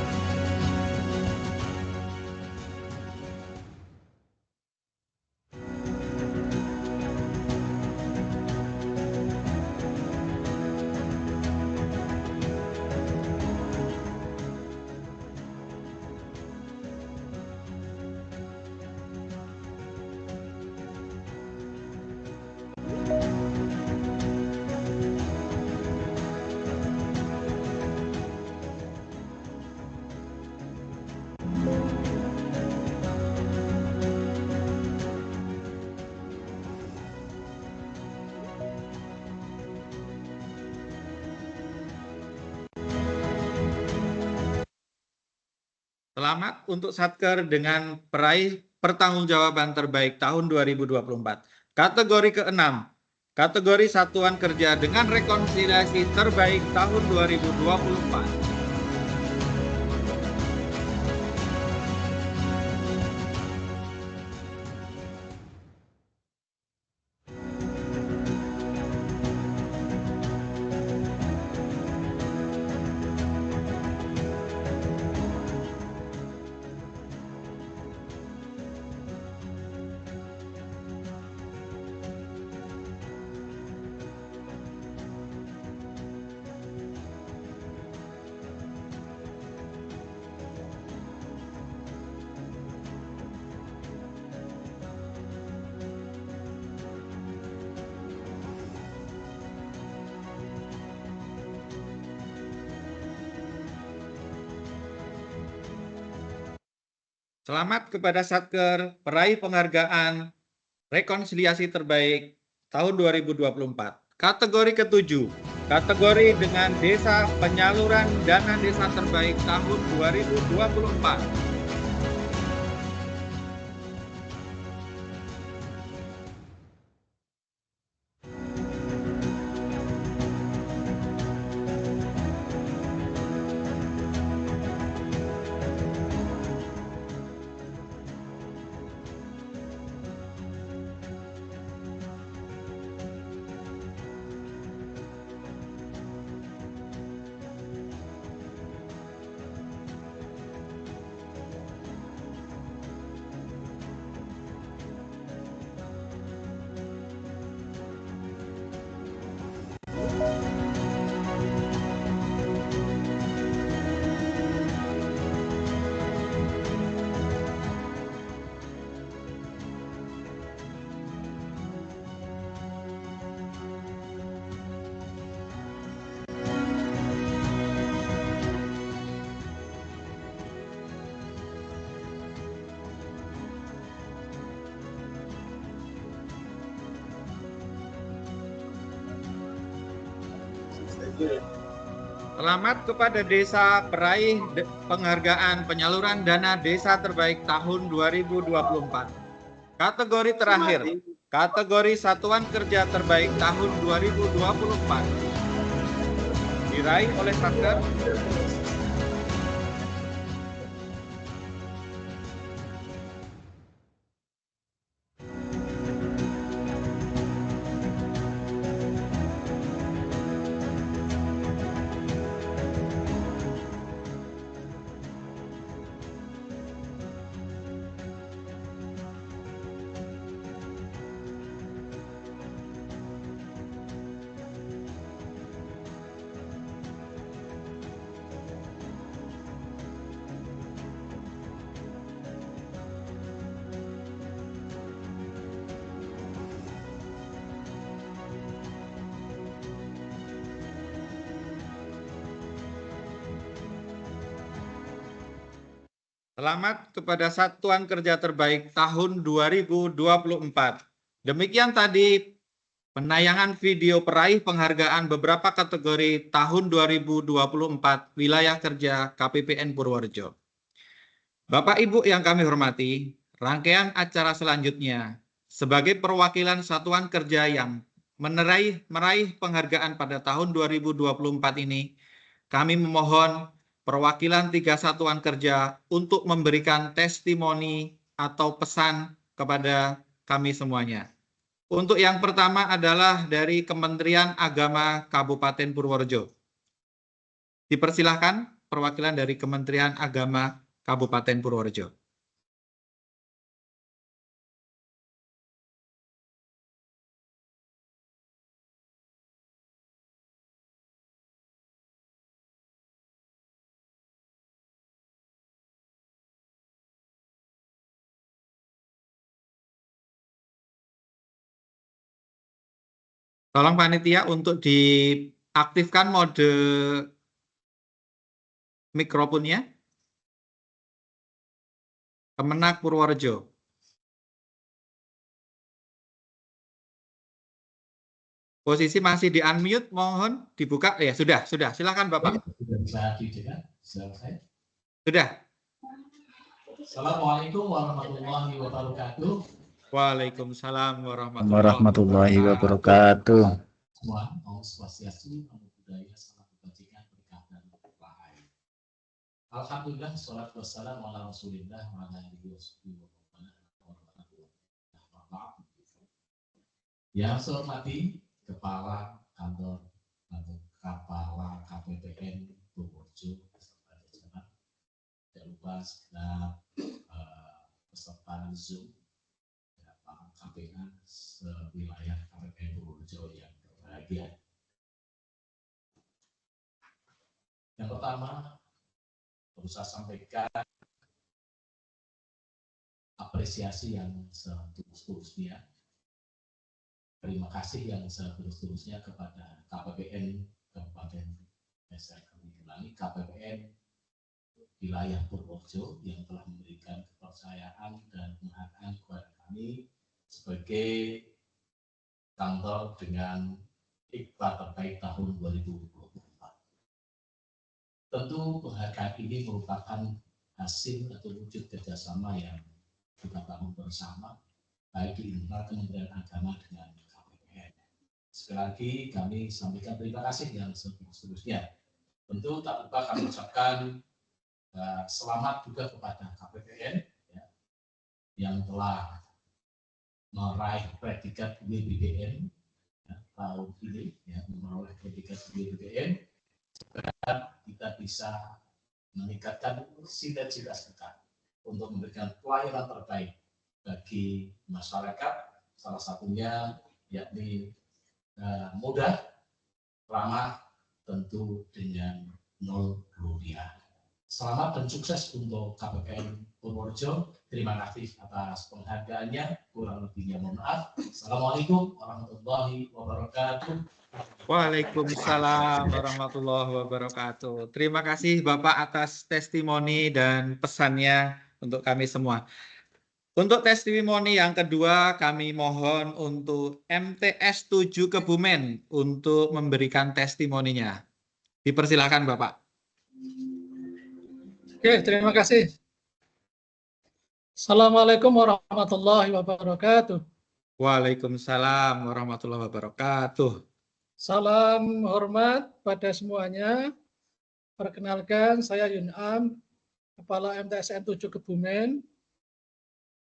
Selamat untuk Satker dengan peraih pertanggungjawaban terbaik tahun 2024. Kategori ke-6, kategori Satuan Kerja dengan Rekonsiliasi terbaik tahun 2024. Selamat kepada Satker peraih penghargaan rekonsiliasi terbaik tahun 2024. Kategori ke-7, kategori dengan desa penyaluran dana desa terbaik tahun 2024. Selamat kepada desa peraih penghargaan penyaluran dana desa terbaik tahun 2024. Kategori terakhir, kategori Satuan Kerja terbaik tahun 2024. Diraih oleh Satker Selamat kepada Satuan Kerja Terbaik tahun 2024. Demikian tadi penayangan video peraih penghargaan beberapa kategori tahun 2024 Wilayah Kerja KPPN Purworejo. Bapak Ibu yang kami hormati, rangkaian acara selanjutnya sebagai perwakilan Satuan Kerja yang meraih penghargaan pada tahun 2024 ini, kami memohon perwakilan 3 satuan kerja untuk memberikan testimoni atau pesan kepada kami semuanya. Untuk yang pertama adalah dari Kementerian Agama Kabupaten Purworejo. Dipersilahkan perwakilan dari Kementerian Agama Kabupaten Purworejo. Tolong panitia untuk diaktifkan mode mikrofonnya. Kemenak Purworejo. Posisi masih di unmute, mohon dibuka. Ya, sudah. Silakan Bapak. Bisa didengar suara saya? Sudah. Assalamualaikum warahmatullahi wabarakatuh. Waalaikumsalam warahmatullahi wabarakatuh. Semua, Om Swastiastu, Namo Buddhaya, salam kebajikan, berkah dan berkah. Alhamdulillah, salatu wassalamu ala Rasulillah wa ala alihi wa yang saya hormati Kepala Kantor atau Kepala KPPN Purworejo beserta jajaran, tidak lupa segenap peserta Zoom, para KPA sewilayah KPPN Purworejo yang berbahagia. Yang pertama, perlu saya sampaikan apresiasi yang setulus-tulusnya. Terima kasih yang setulus-tulusnya kepada KPPN Kabupaten KPPN wilayah Purworejo yang telah memberikan kepercayaan dan penghargaan kepada kami sebagai kantor dengan iklan terkait tahun 2024. Tentu penghargaan ini merupakan hasil atau wujud kerjasama yang kita bangun bersama, baik di internal Kementerian Agama dengan KPPN. Sekali lagi kami sampaikan terima kasih yang setulus-tulusnya. Tentu tak lupa kami ucapkan selamat juga kepada KPPN ya, yang telah meraih predikat BBBN ya, tahun ini, ya, memperoleh predikat BBBN, supaya kita bisa meningkatkan sinergitas kita untuk memberikan pelayanan terbaik bagi masyarakat, salah satunya yakni mudah, ramah, tentu dengan 0 rupiah. Selamat dan sukses untuk KPPN Purworejo. Terima kasih atas penghargaannya. Kurang lebihnya mohon maaf. Assalamualaikum warahmatullahi wabarakatuh. Waalaikumsalam warahmatullahi wabarakatuh. Terima kasih Bapak atas testimoni dan pesannya untuk kami semua. Untuk testimoni yang kedua, kami mohon untuk MTS 7 Kebumen untuk memberikan testimoninya. Dipersilakan Bapak. Oke, terima kasih. Assalamualaikum warahmatullahi wabarakatuh. Waalaikumsalam warahmatullahi wabarakatuh. Salam hormat pada semuanya. Perkenalkan, saya Yunam, Kepala MTSN 7 Kebumen,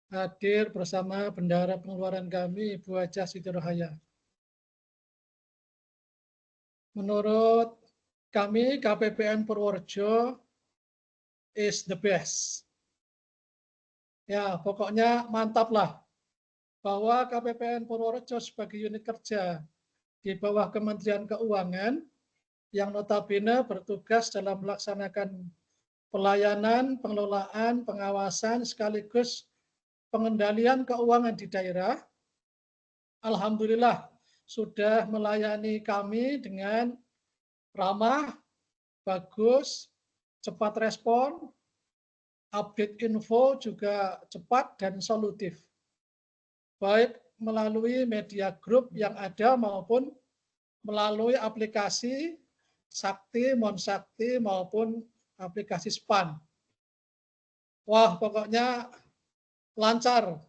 hadir bersama bendahara pengeluaran kami, Ibu Hajah Siti Rohaya. Menurut kami, KPPN Purworejo is the best. Ya, pokoknya mantap lah bahwa KPPN Purworejo sebagai unit kerja di bawah Kementerian Keuangan yang notabene bertugas dalam melaksanakan pelayanan, pengelolaan, pengawasan, sekaligus pengendalian keuangan di daerah. Alhamdulillah sudah melayani kami dengan ramah, bagus, cepat respon, update info juga cepat dan solutif. Baik melalui media grup yang ada maupun melalui aplikasi Sakti, Monsakti maupun aplikasi SPAN. Wah, pokoknya lancar,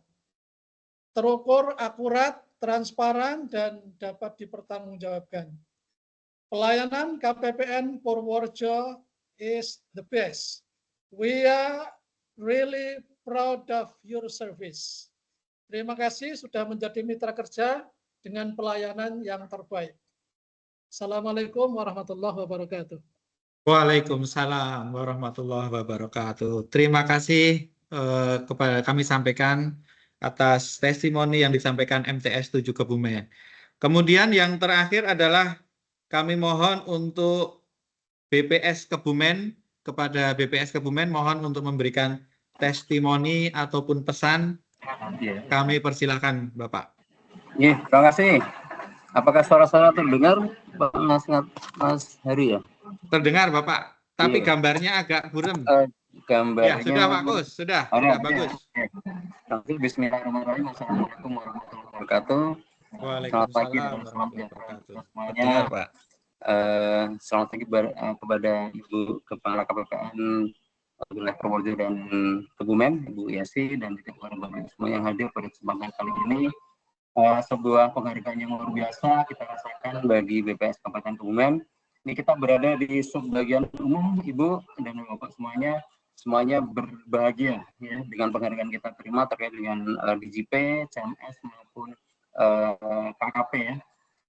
terukur, akurat, transparan, dan dapat dipertanggungjawabkan. Pelayanan KPPN Purworejo is the best. We are really proud of your service. Terima kasih sudah menjadi mitra kerja dengan pelayanan yang terbaik. Assalamualaikum warahmatullahi wabarakatuh. Waalaikumsalam warahmatullahi wabarakatuh. Terima kasih kepada kami sampaikan atas testimoni yang disampaikan MTS 7 Kebumen. Kemudian yang terakhir adalah kami mohon untuk BPS Kebumen, kepada BPS Kebumen mohon untuk memberikan testimoni ataupun pesan. Kami persilakan Bapak. Ya, terima kasih. Apakah suara-suara terdengar, Mas Hari ya? Terdengar Bapak, tapi gambarnya agak buram. Gambarnya. Ya, sudah bagus, sudah bagus. Oke. Bismillahirrahmanirrahim. Assalamualaikum warahmatullahi wabarakatuh. Selamat pagi dan selamat sejahtera semuanya. Pak. Selamat pagi kepada Ibu Kepala KPPN wilayah Purworejo dan Kebumen, Ibu Yasi dan juga Bapak semua yang hadir pada kesempatan kali ini. Sebuah penghargaan yang luar biasa kita rasakan bagi BPS Kabupaten Kebumen. Ini kita berada di subbagian umum, Ibu dan Bapak semuanya berbahagia ya dengan penghargaan kita terima terkait dengan DJP, CMS maupun KKP ya.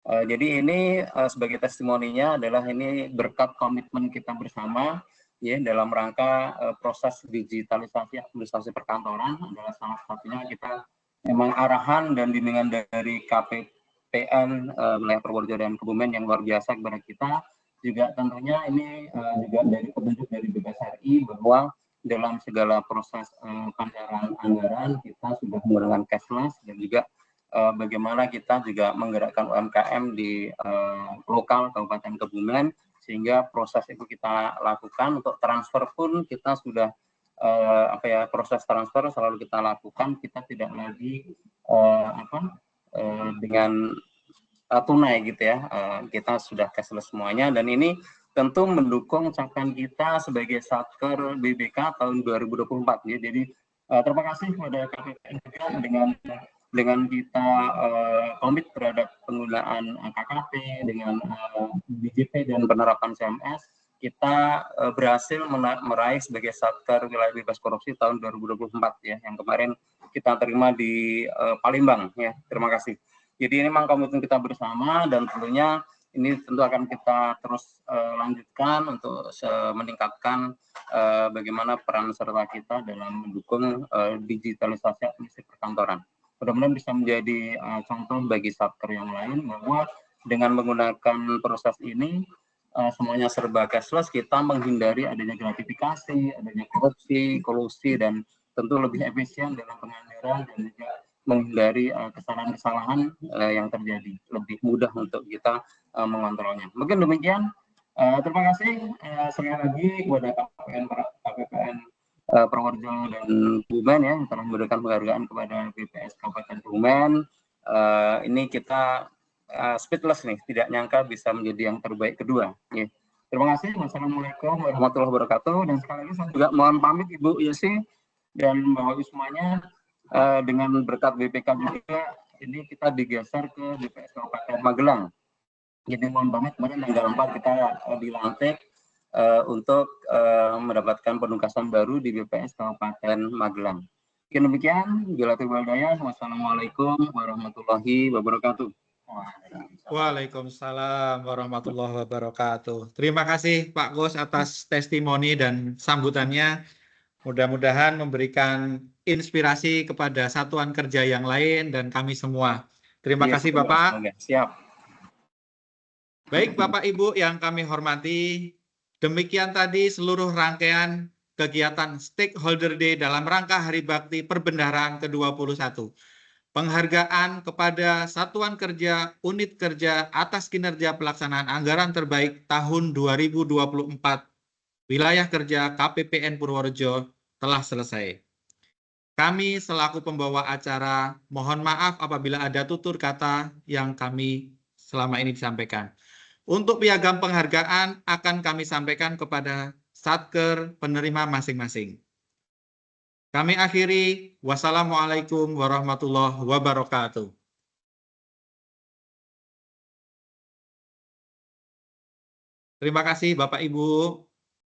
Jadi ini sebagai testimoninya adalah ini berkat komitmen kita bersama ya dalam rangka proses digitalisasi administrasi perkantoran adalah salah satunya kita memang arahan dan bimbingan dari KPPN wilayah Purworejo dan Kebumen yang luar biasa kepada kita. Juga tentunya ini juga dari petunjuk dari BPSRI bahwa dalam segala proses pencairan anggaran kita sudah menggunakan cashless dan juga bagaimana kita juga menggerakkan UMKM di lokal Kabupaten Kebumen sehingga proses itu kita lakukan. Untuk transfer pun kita sudah proses transfer selalu kita lakukan, kita tidak lagi dengan tunai gitu ya, kita sudah cashless semuanya dan ini tentu mendukung capaian kita sebagai Satker BBK tahun 2024 ya. Jadi terima kasih kepada KPPN juga dengan kita komit terhadap penggunaan KKP dengan DJP dan penerapan CMS, kita berhasil meraih sebagai Satker Wilayah Bebas Korupsi tahun 2024 ya, yang kemarin kita terima di Palembang ya. Terima kasih. Jadi ini memang komitmen kita bersama dan tentunya ini tentu akan kita terus lanjutkan untuk meningkatkan bagaimana peran serta kita dalam mendukung digitalisasi administrasi perkantoran. Mudah-mudahan bisa menjadi contoh bagi Satker yang lain bahwa dengan menggunakan proses ini semuanya serba cashless, kita menghindari adanya gratifikasi, adanya korupsi, kolusi, dan tentu lebih efisien dalam penganggaran dan juga menghindari kesalahan-kesalahan yang terjadi. Lebih mudah untuk kita mengontrolnya. Mungkin demikian. Terima kasih sekali lagi kepada KPPN Purworejo dan Kebumen ya yang telah memberikan penghargaan kepada BPS Kabupaten Kebumen. Ini kita speechless nih, tidak nyangka bisa menjadi yang terbaik kedua. Ya. Terima kasih. Wassalamualaikum warahmatullahi wabarakatuh. Dan sekali lagi saya juga mohon pamit Ibu Yesi dan Bapak Ibu semuanya, dengan berkat BPK juga ini kita digeser ke BPS Kabupaten Magelang. Jadi mohon pamit, kemudian tanggal 4 kita dilantik untuk mendapatkan penugasan baru di BPS Kabupaten Magelang. Demikian, bila tiba daya, wassalamualaikum warahmatullahi wabarakatuh. Waalaikumsalam warahmatullahi wabarakatuh. Terima kasih Pak Gus atas testimoni dan sambutannya. Mudah-mudahan memberikan inspirasi kepada satuan kerja yang lain dan kami semua. Terima kasih Bapak. Siap. Baik Bapak Ibu yang kami hormati, demikian tadi seluruh rangkaian kegiatan Stakeholder Day dalam rangka Hari Bakti Perbendaharaan ke-21. Penghargaan kepada Satuan Kerja Unit Kerja atas kinerja pelaksanaan anggaran terbaik tahun 2024 Wilayah Kerja KPPN Purworejo telah selesai. Kami selaku pembawa acara mohon maaf apabila ada tutur kata yang kami selama ini disampaikan. Untuk piagam penghargaan akan kami sampaikan kepada Satker penerima masing-masing. Kami akhiri, wassalamualaikum warahmatullahi wabarakatuh. Terima kasih Bapak Ibu.